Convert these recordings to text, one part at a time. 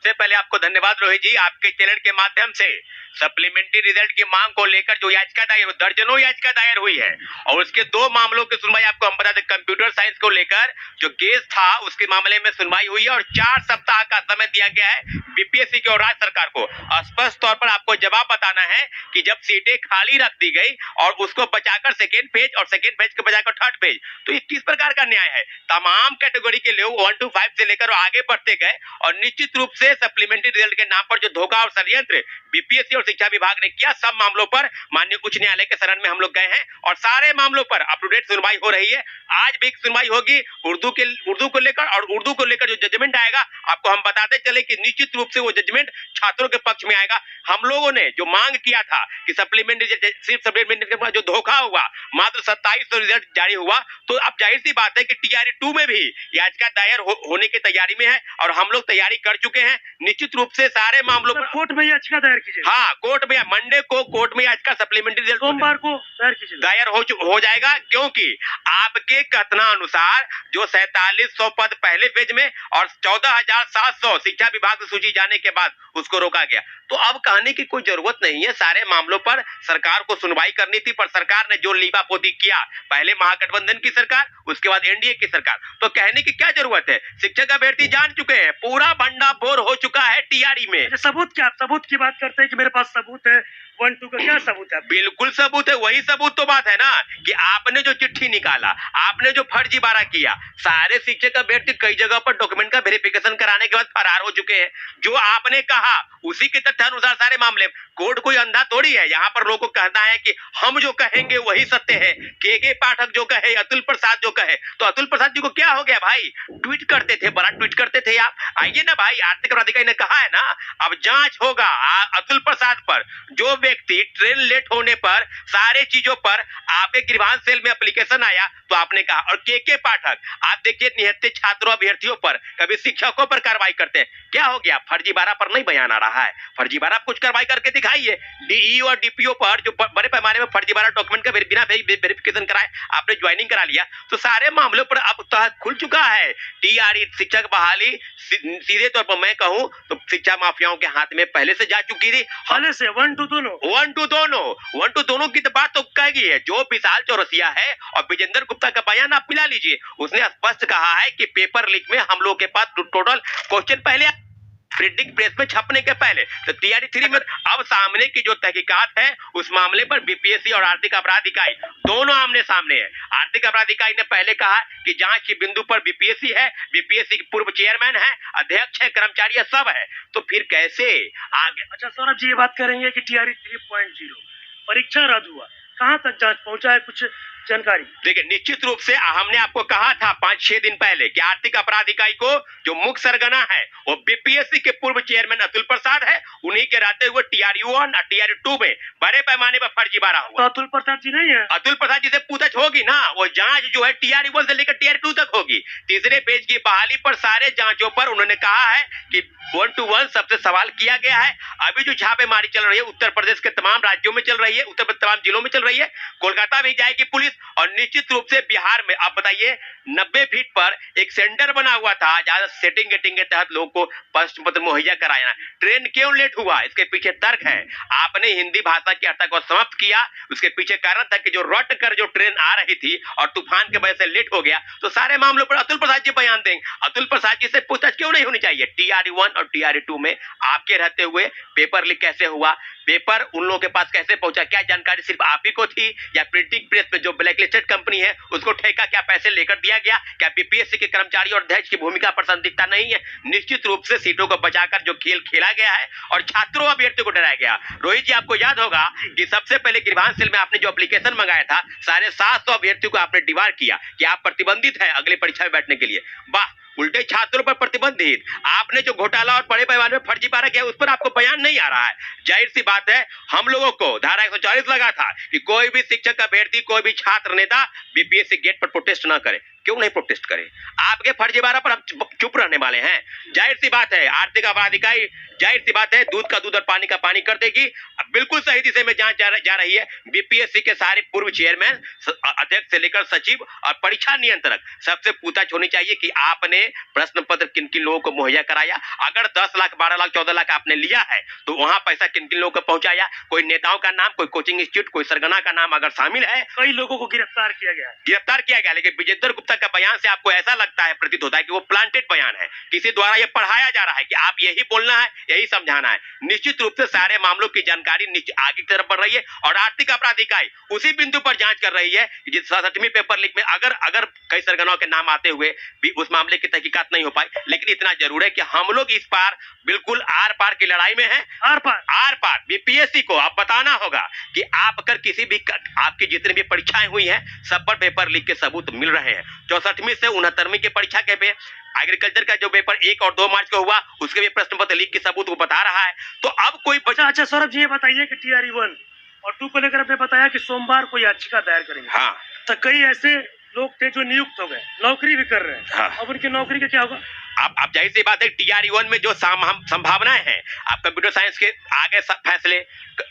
सबसे पहले आपको धन्यवाद रोहित जी, आपके चैनल के माध्यम से सप्लीमेंट्री रिजल्ट की मांग को लेकर जो याचिका दायर, दर्जनों याचिका दायर हुई है और उसके 2 मामलों की सुनवाई आपको हम बता दें। कंप्यूटर साइंस को लेकर जो केस था उसके मामले में सुनवाई हुई है और 4 सप्ताह का समय दिया गया है बीपीएससी की और राज्य सरकार को। स्पष्ट तौर पर आपको जवाब बताना है कि जब सीटें खाली रख दी गई और उसको बचाकर सेकेंड फेज और सेकेंड फेज को बचाकर थर्ड फेज, तो ये किस प्रकार का न्याय है। तमाम कैटेगरी के लोग 1 to 5 से लेकर आगे बढ़ते गए और निश्चित रूप से सप्लीमेंट्री रिजल्ट के नाम पर जो धोखा और षड्यंत्र बीपीएससी और शिक्षा विभाग ने किया, सब मामलों पर माननीय उच्च न्यायालय के शरण में हम लोग गए हैं और सारे मामलों पर अप टू डेट सुनवाई हो रही है। आज भी सुनवाई होगी उर्दू को लेकर, और उर्दू को लेकर जो जजमेंट आएगा आपको हम बताते चले कि निश्चित रूप से वो जजमेंट छात्रों के पक्ष में आएगा। हम लोगों ने जो मांग किया था कि सप्लीमेंट्री सिर्फ सप्लीमेंट्री के बाद जो धोखा हुआ, मात्र 2700 रिजल्ट जारी हुआ, तो अब जाहिर सी बात है कि टीआरई 2 में भी याचिका दायर होने की तैयारी में है और हम लोग तैयारी कर चुके हैं। निश्चित रूप से सारे मामलों पर कोर्ट में याचिका दायर कीजिए। हाँ, कोर्ट में मंडे को कोर्ट में याचिका सप्लीमेंट्री रिजल्ट सोमवार को दायर हो जाएगा, क्योंकि आपके कथनानुसार जो 4700 पद पहले फेज में और 14,700 शिक्षा विभाग से सूची जाने के बाद उसको रोका गया। तो अब कहने की कोई जरूरत नहीं है, सारे मामलों पर सरकार को सुनवाई करनी थी, पर सरकार ने जो लीपापोती किया, पहले महागठबंधन की सरकार, उसके बाद एनडीए की सरकार, तो कहने की क्या जरूरत है। शिक्षक अभ्यर्थी जान चुके हैं, पूरा भंडाफोड़ हो चुका है टीआरई में। सबूत क्या, सबूत की बात करते हैं कि मेरे पास सबूत है, 1 2 का क्या सबूत है? बिल्कुल सबूत है, वही सबूत तो बात है ना कि आपने जो चिट्ठी निकाला, आपने जो फर्जीवाड़ा किया, सारे शिक्षक अभ्यर्थी कई जगह पर डॉक्यूमेंट का वेरिफिकेशन कराने के बाद फरार हो चुके हैं। जो आपने कहा उसी के तथ्यानुसार सारे मामले, कोर्ट कोई अंधा थोड़ी है, यहाँ पर लोगों को कहना है कि हम जो कहेंगे वही सत्य है। के पाठक जो कहे, अतुल प्रसाद जो कहे, तो अतुल प्रसाद जी को क्या हो गया भाई, ट्वीट करते थे, बड़ा ट्वीट करते थे आप। आइए ना भाई, आर्थिक अपराधिकारी ने कहा है ना, अब जांच होगा अतुल प्रसाद पर। जो व्यक्ति ट्रेन लेट होने पर, सारे चीजों पर आपके ग्रीवांस सेल में एप्लीकेशन आया तो आपने कहा, और के पाठक आप देखिए निहत्थे छात्रों अभ्यर्थियों पर, कभी शिक्षकों पर कार्रवाई करते हैं। क्या हो गया, फर्जीवाड़ा पर नहीं बयान आ रहा है, फर्जीवाड़ा कुछ कार्रवाई करके दिखाइए। डीईओ और डीपीओ पर जो बड़े पैमाने में फर्जीवाड़ा डॉक्यूमेंट का बिना वेरिफिकेशन कराए आपने ज्वाइनिंग करा लिया, तो सारे मामलों पर अब तहत खुल चुका है। टीआरई शिक्षक बहाली सीधे तौर पर मैं कहूं तो शिक्षा माफियाओं के हाथ में पहले से जा चुकी थी। पहले से 1 2 दोनों की तो बात तो कह गई है। जो विशाल चौरसिया है और विजेंद्र गुप्ता का बयान आप मिला लीजिए, उसने स्पष्ट कहा है कि पेपर लीक में हम लोग के पास टोटल क्वेश्चन पहले प्रिंटिंग प्रेस में छपने के पहले, तो टीआरई 3 में अब सामने की जो तहकीकात है उस मामले पर बीपीएससी और आर्थिक अपराध इकाई दोनों आमने सामने है। आर्थिक अपराध इकाई ने पहले कहा कि जांच के बिंदु पर बीपीएससी है, बीपीएससी के पूर्व चेयरमैन है, अध्यक्ष है, कर्मचारी है, सब है, तो फिर कैसे आगे। अच्छा सौरभ जी, ये बात करेंगे कि टीआरई 3.0 परीक्षा रद्द हुआ, कहां तक जांच पहुंचा है, कुछ जानकारी? देखिए, निश्चित रूप से हमने आपको कहा था 5-6 दिन पहले कि आर्थिक अपराध इकाई को जो मुख्य सरगना है वो बीपीएससी के पूर्व चेयरमैन अतुल प्रसाद है। उन्हीं के रहते हुए टीआरई 1 और टीआरई 2 में बड़े पैमाने पर फर्जीवाड़ा हुआ। तो अतुल प्रसाद जी नहीं है? अतुल प्रसाद जी से पूछताछ होगी ना, वो जांच जो है टीआरई 1 से लेकर टीआरई 2 तक होगी। तीसरे पेज की बहाली पर सारे जांचों पर उन्होंने कहा है कि 1 to 1 सबसे सवाल किया गया है। अभी जो छापेमारी चल रही है उत्तर प्रदेश के तमाम राज्यों में चल रही है, उत्तर प्रदेश तमाम जिलों में चल रही है, कोलकाता भी जाएगी पुलिस, और निश्चित रूप से बिहार में आप बताइए 90 फीट पर एक सेंटर बना हुआ था जहां सेटिंग गेटिंग के तहत लोगों को प्रश्न पत्र मुहैया कराया। ट्रेन क्यों लेट हुआ, इसके पीछे तर्क है, आपने हिंदी भाषा की अर्थ को समाप्त किया, उसके पीछे कारण था कि जो रट कर जो ट्रेन आ रही थी और तूफान की वजह से लेट हो गया। तो सारे मामलों पर अतुल प्रसाद जी बयान देंगे। अतुल प्रसाद जी से पूछताछ क्यों नहीं होनी चाहिए। टीआरई 1 और टीआरई 2 में आपके रहते हुए पेपर लीक कैसे हुआ, पेपर उन लोगों के पास कैसे पहुंचा, क्या जानकारी सिर्फ आप ही को थी या प्रिंटिंग प्रेस में जो ब्लैकलिस्टेड कंपनी है उसको ठेका क्या पैसे लेकर दिया गया, क्या बीपीएससी के कर्मचारी और अध्यक्ष की भूमिका पर संदिग्धता नहीं है। निश्चित रूप से सीटों को बचाकर जो खेल खेला गया है और छात्रों अभ्यर्थियों को डराया गया। रोहित जी, आपको याद होगा कि सबसे पहले ग्रीवांस सेल में आपने जो एप्लीकेशन मंगाया था, 750 अभ्यर्थियों को आपने डिवार किया कि आप प्रतिबंधित है अगली परीक्षा में बैठने के लिए। वाह, उल्टे छात्रों पर प्रतिबंधित। आपने जो घोटाला और बड़े पैमाने में फर्जीवाड़ा किया उस पर आपको बयान नहीं आ रहा है। जाहिर सी बात है, हम लोगों को धारा 140 लगा था कि कोई भी शिक्षक अभ्यर्थी, कोई भी छात्र नेता बीपीएससी गेट पर प्रोटेस्ट ना करे। क्यों नहीं प्रोटेस्ट करे, आपके फर्जीवाड़ा पर हम चुप रहने वाले हैं। जाहिर सी बात है, आर्थिक अपराध इकाई जाहिर सी बात है दूध का दूध और पानी का पानी कर देगी। बिल्कुल सही दिशा में जांच जा रही है। बीपीएससी के सारे पूर्व चेयरमैन, अध्यक्ष से लेकर सचिव और परीक्षा नियंत्रक, सबसे पूछताछ होनी चाहिए कि आपने प्रश्न पत्र किन किन लोगों को मुहैया कराया, अगर 10 लाख 12 लाख 14 लाख आपने लिया है तो वहां पैसा किन किन लोगों को पहुंचाया, कोई नेताओं का नाम, कोई कोचिंग इंस्टीट्यूट, कोई सरगना का नाम अगर शामिल है। कई लोगों को गिरफ्तार किया गया है। गिरफ्तार किया गया, लेकिन विजेंद्र गुप्ता का बयान से आपको ऐसा लगता है, प्रतीत होता है कि वो प्लांटेड बयान है, किसी द्वारा ये पढ़ाया जा रहा है कि आप यही बोलना है, यही समझाना है। निश्चित रूप से सारे मामलों की जानकारी आगे की तरफ बढ़ रही है और आर्थिक अपराध इकाई उसी बिंदु पर जांच कर रही है कि जिस 67वीं पेपर लीक में अगर कई सरगनाओं के नाम आते हुए भी उस मामले की तहकीकात नहीं हो पाई। लेकिन इतना जरूर है कि हम लोग इस बार बिल्कुल आर पार की लड़ाई में हैं। आर पार बीपीएससी को अब बताना होगा कि आप अगर किसी भी आपकी जितनी भी परीक्षाएं हुई हैं सब पर पेपर लीक के सबूत मिल रहे हैं। 64वीं से 69वीं की परीक्षा के पे एग्रीकल्चर का जो पेपर 1 और 2 मार्च को हुआ उसके भी प्रश्न पत्र लीक के सबूत वो बता रहा है। तो अब कोई अच्छा सौरभ जी, ये बताइए कि टीआरई 1 और 2 को लेकर आपने बताया कि सोमवार को याचिका दायर करेंगे। हाँ, तो कई ऐसे लोग थे जो नियुक्त हो गए, नौकरी भी कर रहे हैं। हाँ। अब उनकी नौकरी का क्या होगा? आप जाहिर सी बात है टीआरई 1 में जो संभावनाएं हैं, आप कंप्यूटर साइंस के आगे फैसले,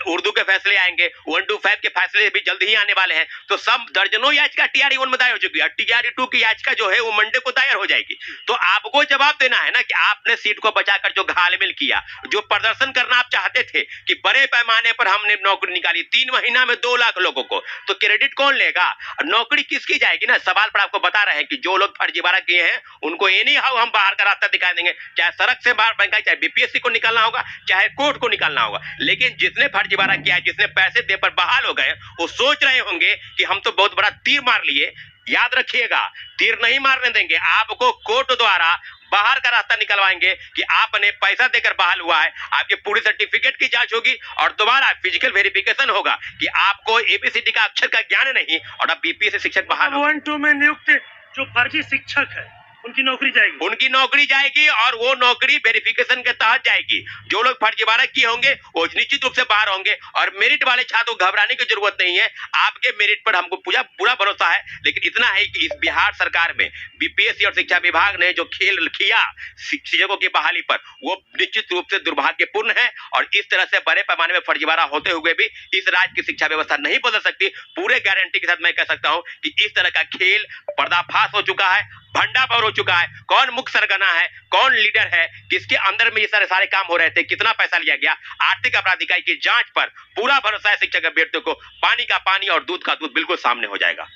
उर्दू के फैसले आएंगे, 1 to 5 के फैसले भी जल्द ही आने वाले हैं। तो सब दर्जनों याचिका टीआरई 1 में दायर हो चुकी है। टीआरई 2 की याचिका जो है वो मंडे को दायर हो जाएगी। तो आपको जवाब देना है ना कि आपने सीट को बचाकर जो घालमेल किया, जो प्रदर्शन करना आप चाहते थे कि बड़े पैमाने पर हमने नौकरी निकाली 3 महीना में 2 लाख लोगों को, तो क्रेडिट कौन लेगा? नौकरी किसकी जाएगी ना? सवाल पर आपको बता रहे हैं कि जो लोग फर्जीवाड़ा किए हैं उनको एनी हाउ हम बाहर का रास्ता दिखा देंगे, चाहे सड़क से बाहर फेंका, चाहे बीपीएससी को निकालना होगा, चाहे कोर्ट को निकालना होगा। लेकिन जिसने फर्जीवाड़ा किया, जिसने पैसे दे पर बहाल हो गए, वो सोच रहे होंगे कि हम तो बहुत बड़ा तीर मार लिए। याद रखिएगा, तीर नहीं मारने देंगे, आपको कोर्ट द्वारा बाहर का रास्ता निकलवाएंगे कि आपने पैसा देकर बहाल हुआ है। आपके पूरी सर्टिफिकेट की जांच होगी और दोबारा फिजिकल वेरिफिकेशन होगा कि आपको एबीसीडी का अक्षर का ज्ञान नहीं और आप बीपीएससी शिक्षक बहाल हो। 1-2 में नियुक्त जो फर्जी शिक्षक है उनकी नौकरी जाएगी। उनकी नौकरी जाएगी और वो नौकरी वेरिफिकेशन के तहत जाएगी। जो लोग फर्जीवाड़ा किए होंगे वो निश्चित रूप से बाहर होंगे और मेरिट वाले छात्र को घबराने की जरूरत नहीं है। आपके मेरिट पर हमको पूरा भरोसा है। लेकिन इतना है कि इस बिहार सरकार में बीपीएससी और शिक्षा विभाग ने जो खेल किया शिक्षकों की बहाली पर, वो निश्चित रूप से दुर्भाग्यपूर्ण है और इस तरह से बड़े पैमाने में फर्जीवाड़ा होते हुए भी इस राज्य की शिक्षा व्यवस्था नहीं बदल सकती। पूरे गारंटी के साथ मैं कह सकता हूं कि इस तरह का खेल पर्दाफाश हो चुका है, भंडाफोड़ हो चुका है। कौन मुख्य सरगना है, कौन लीडर है, किसके अंदर में ये सारे काम हो रहे थे, कितना पैसा लिया गया, आर्थिक अपराध इकाई की जांच पर पूरा भरोसा है शिक्षक अभ्यर्थियों को। पानी का पानी और दूध का दूध बिल्कुल सामने हो जाएगा।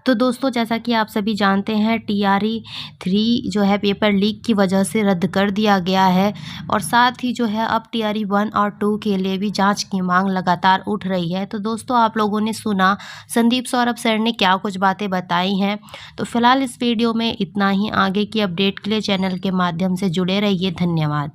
तो दोस्तों, जैसा कि आप सभी जानते हैं, टीआरई 3 जो है पेपर लीक की वजह से रद्द कर दिया गया है और साथ ही जो है अब टीआरई 1 और 2 के लिए भी जांच की मांग लगातार उठ रही है। तो दोस्तों, आप लोगों ने सुना संदीप सौरभ सर ने क्या कुछ बातें बताई हैं। तो फिलहाल इस वीडियो में इतना ही। आगे की अपडेट के लिए चैनल के माध्यम से जुड़े रहिए। धन्यवाद।